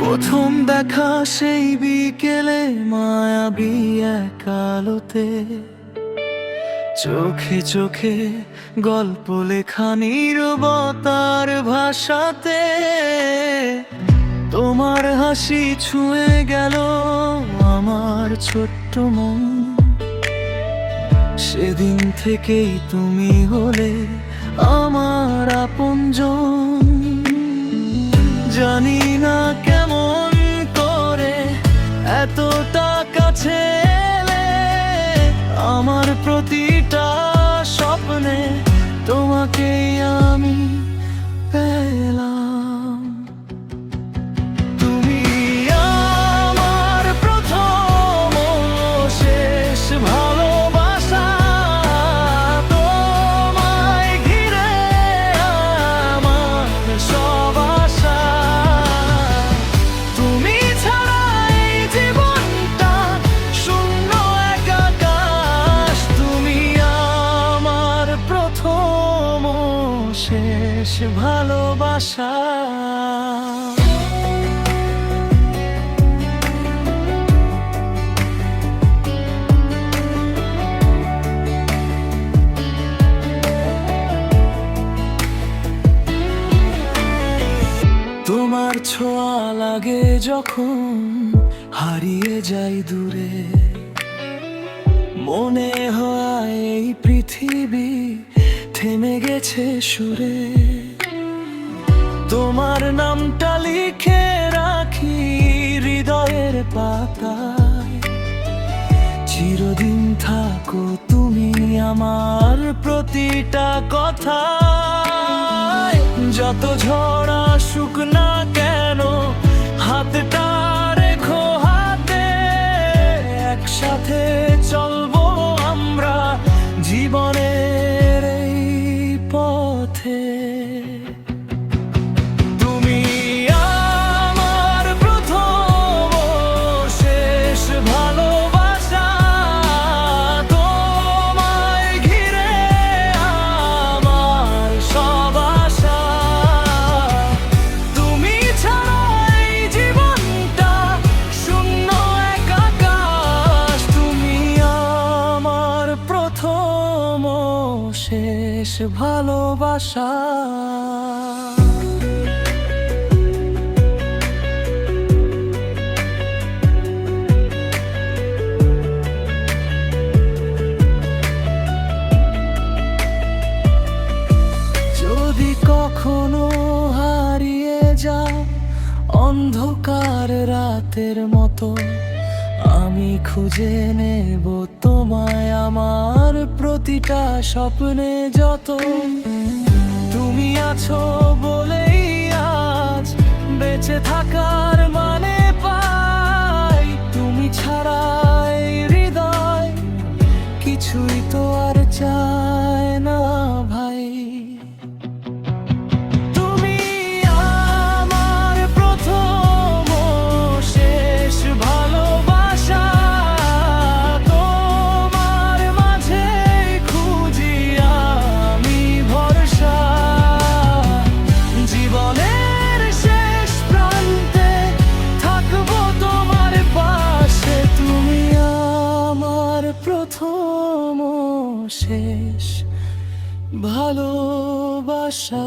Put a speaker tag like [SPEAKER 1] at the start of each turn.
[SPEAKER 1] প্রথম দেখা সেই বিকেলে মায়াবী এক আলোতে, চোখে চোখে গল্প লেখা নীরবতার ভাষাতে। তোমার হাসি ছুঁয়ে গেল আমার ছোট্ট মন। সেদিন থেকেই তুমি হলে আমার আপনজন। জানি না কেমন করে এতটা কাছে এলে, আমার প্রতিটা স্বপ্নে তোমাকেই আমি পেলাম। তুমি আমার প্রথম ও শেষ ভালোবাসা, তোমায় ঘিরে আমার সব আশা। তুমি ছাড়া এই জীবনটা শূন্য এক আকাশ। তুমি আমার প্রথম ও শেষ ভালোবাসা। তোমার ছোঁয়া লাগে যখন হারিয়ে যাই দূরে, মনে হয় এই পৃথিবী থেমে গেছে সুরে। তোমার নামটা লিখে রাখি হৃদয়ের পাতায়, চিরদিন থাকো তুমি আমার প্রতিটা কথায়। যত ঝড় আসুক না কেন হাতটা রেখো হাতে, একসাথে চলবো আমরা জীবনের এই পথে। তুমি আমার প্রথম ও শেষ ভালোবাসা, তোমায় ঘিরে আমার সব আশা। তুমি ছাড়া এই জীবনটা শূন্য এক আকাশ। তুমি আমার প্রথম ও শেষ ভালোবাসা। যদি কখনো হারিয়ে যাও অন্ধকার রাতের মতো, আমি খুঁজে নেব তোমায় আমার প্রতিটা স্বপ্নে যত। তুমি আছো বলেই আজ বেঁচে থাকার মানে পাই। তুমি ছাড়া এই হৃদয় কিছুই তো আর চায় না ভাই। তুমি আমার প্রথম ও শেষ ভালোবাসা, তোমার মাঝে খুঁজি আমি ভরসা। জীবনের শেষ প্রান্তে থাকবো তোমার পাশে। তুমি আমার প্রথম ও শেষ ভালোবাসা।